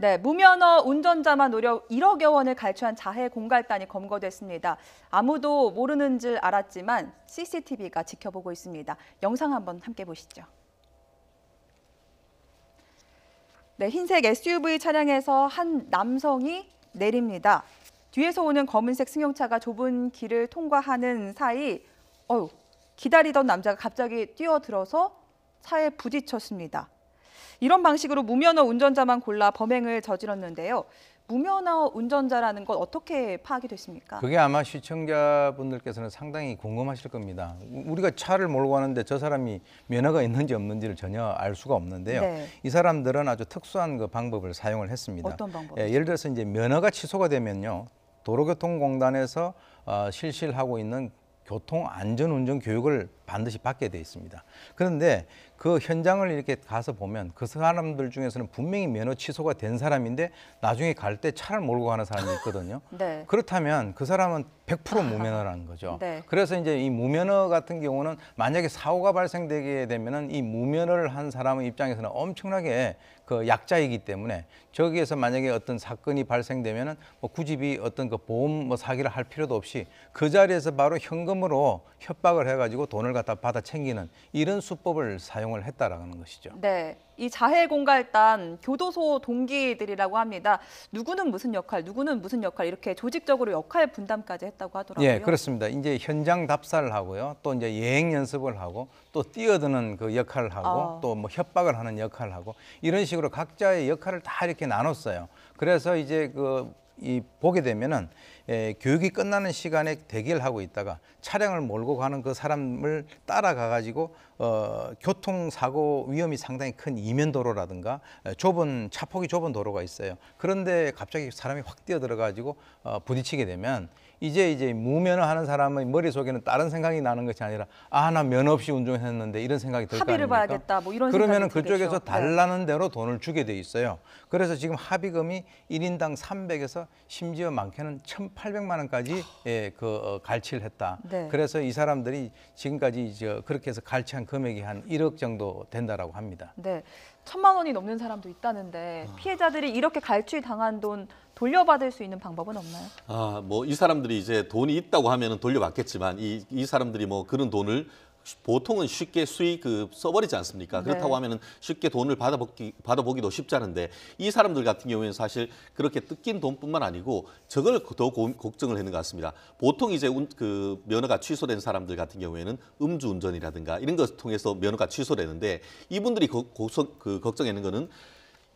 네, 무면허 운전자만 노려 1억여 원을 갈취한 자해 공갈단이 검거됐습니다. 아무도 모르는 줄 알았지만 CCTV가 지켜보고 있습니다. 영상 한번 함께 보시죠. 네, 흰색 SUV 차량에서 한 남성이 내립니다. 뒤에서 오는 검은색 승용차가 좁은 길을 통과하는 사이 기다리던 남자가 갑자기 뛰어들어서 차에 부딪혔습니다. 이런 방식으로 무면허 운전자만 골라 범행을 저질렀는데요. 무면허 운전자라는 건 어떻게 파악이 됐습니까? 그게 아마 시청자분들께서는 상당히 궁금하실 겁니다. 우리가 차를 몰고 가는데 저 사람이 면허가 있는지 없는지를 전혀 알 수가 없는데요. 네. 이 사람들은 아주 특수한 그 방법을 사용을 했습니다. 어떤 방법이죠? 예를 들어서 이제 면허가 취소가 되면요, 도로교통공단에서 실시하고 있는 교통안전운전 교육을 반드시 받게 돼 있습니다. 그런데 그 현장을 이렇게 가서 보면 그 사람들 중에서는 분명히 면허 취소가 된 사람인데 나중에 갈 때 차를 몰고 가는 사람이 있거든요. 네. 그렇다면 그 사람은 100% 무면허라는 거죠. 네. 그래서 이제 이 무면허 같은 경우는 만약에 사고가 발생되게 되면은 이 무면허를 한 사람의 입장에서는 엄청나게 그 약자이기 때문에 저기에서 만약에 어떤 사건이 발생되면은 뭐 굳이 어떤 그 보험 뭐 사기를 할 필요도 없이 그 자리에서 바로 현금으로 협박을 해가지고 돈을 갖다 받아 챙기는 이런 수법을 사용을 했다라는 것이죠. 네, 이 자해 공갈단 교도소 동기들이라고 합니다. 누구는 무슨 역할, 누구는 무슨 역할 이렇게 조직적으로 역할 분담까지 했다고 하더라고요. 예, 그렇습니다. 이제 현장 답사를 하고요, 또 이제 예행 연습을 하고, 또 뛰어드는 그 역할을 하고, 또 뭐 협박을 하는 역할을 하고 이런 식으로 각자의 역할을 다 이렇게 나눴어요. 그래서 이제 보게 되면은 교육이 끝나는 시간에 대기를 하고 있다가 차량을 몰고 가는 그 사람을 따라가 가지고 교통사고 위험이 상당히 큰 이면도로라든가 차폭이 좁은 도로가 있어요. 그런데 갑자기 사람이 확 뛰어들어 가지고 부딪히게 되면 이제 무면허 하는 사람의 머릿속에는 다른 생각이 나는 것이 아니라 나 면허 없이 운전했는데 이런 생각이 들 거 아닙니까? 합의를 봐야겠다 뭐 이런 그러면은 생각이 그쪽에서 들겠죠. 달라는 대로 돈을 주게 돼 있어요. 그래서 지금 합의금이 1인당 300에서 심지어 많게는 1,800만 원까지 갈취를 했다. 네. 그래서 이 사람들이 지금까지 그렇게 해서 갈취한 금액이 한 1억 정도 된다라고 합니다. 네, 1,000만 원이 넘는 사람도 있다는데 피해자들이 이렇게 갈취 당한 돈 돌려받을 수 있는 방법은 없나요? 뭐 이 사람들이 이제 돈이 있다고 하면은 돌려받겠지만 이 사람들이 뭐 그런 돈을 보통은 쉽게 써버리지 않습니까? 네. 그렇다고 하면은 쉽게 돈을 받아보기도 쉽지 않은데 이 사람들 같은 경우에는 사실 그렇게 뜯긴 돈뿐만 아니고 저걸 더 걱정을 했는 것 같습니다. 보통 이제 면허가 취소된 사람들 같은 경우에는 음주운전이라든가 이런 것을 통해서 면허가 취소되는데 이분들이 걱정했는 거는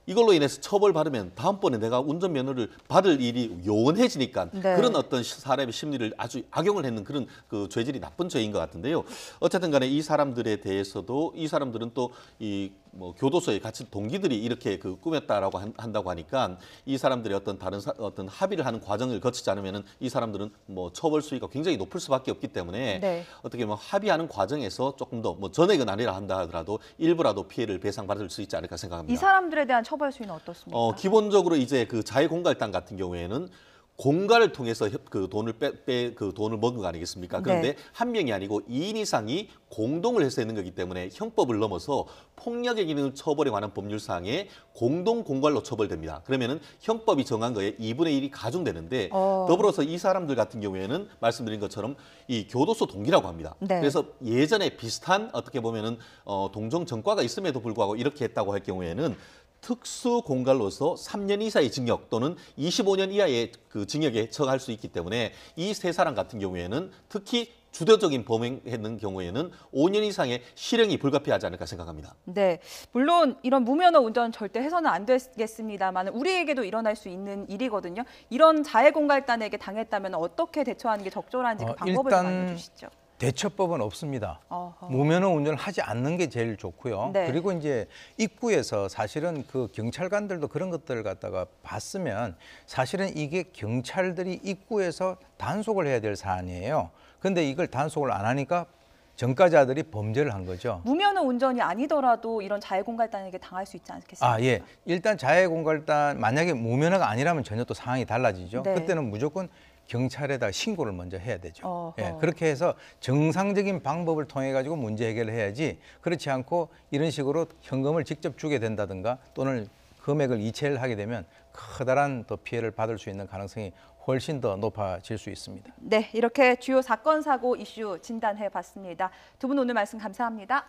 이걸로 인해서 처벌받으면 다음번에 내가 운전면허를 받을 일이 요원해지니까 네. 그런 어떤 사람의 심리를 아주 악용을 했는 그런 죄질이 나쁜 죄인 것 같은데요. 어쨌든 간에 이 사람들에 대해서도 이 사람들은 또 뭐 교도소에 같이 동기들이 이렇게 꾸몄다라고 한다고 하니까 이 사람들이 어떤 합의를 하는 과정을 거치지 않으면은 이 사람들은 뭐 처벌 수위가 굉장히 높을 수밖에 없기 때문에 네. 어떻게 뭐 합의하는 과정에서 조금 더 뭐 전액은 아니라 한다 하더라도 일부라도 피해를 배상받을 수 있지 않을까 생각합니다. 이 사람들에 대한 처벌 수위는 어떻습니까? 기본적으로 이제 자해공갈단 같은 경우에는 공갈을 통해서 돈을 돈을 먹은 거 아니겠습니까? 그런데 네. 한 명이 아니고 2인 이상이 공동을 해서 했는 거기 때문에 형법을 넘어서 폭력에 기는 처벌에 관한 법률사항에 공동 공갈로 처벌됩니다. 그러면은 형법이 정한 거에 2분의 1이 가중되는데 더불어서 이 사람들 같은 경우에는 말씀드린 것처럼 이 교도소 동기라고 합니다. 네. 그래서 예전에 비슷한 어떻게 보면은 동종 전과가 있음에도 불구하고 이렇게 했다고 할 경우에는 특수 공갈로서 3년 이상의 징역 또는 25년 이하의 징역에 처할 수 있기 때문에 이 세 사람 같은 경우에는 특히 주도적인 범행했는 경우에는 5년 이상의 실형이 불가피하지 않을까 생각합니다. 네, 물론 이런 무면허 운전 절대 해서는 안 되겠습니다만 우리에게도 일어날 수 있는 일이거든요. 이런 자해 공갈단에게 당했다면 어떻게 대처하는 게 적절한지 그 방법을 좀 알려주시죠. 대처법은 없습니다. 무면허 운전을 하지 않는 게 제일 좋고요. 네. 그리고 이제 입구에서 사실은 경찰관들도 그런 것들을 갖다가 봤으면 사실은 이게 경찰들이 입구에서 단속을 해야 될 사안이에요. 근데 이걸 단속을 안 하니까 전과자들이 범죄를 한 거죠. 무면허 운전이 아니더라도 이런 자해 공갈단에게 당할 수 있지 않겠습니까? 예. 일단 자해 공갈단 만약에 무면허가 아니라면 전혀 또 상황이 달라지죠. 네. 그때는 무조건 경찰에다 신고를 먼저 해야 되죠. 그렇게 해서 정상적인 방법을 통해 가지고 문제 해결을 해야지 그렇지 않고 이런 식으로 현금을 직접 주게 된다든가 또는 금액을 이체를 하게 되면 커다란 또 피해를 받을 수 있는 가능성이 훨씬 더 높아질 수 있습니다. 네, 이렇게 주요 사건 사고 이슈 진단해 봤습니다. 두 분 오늘 말씀 감사합니다.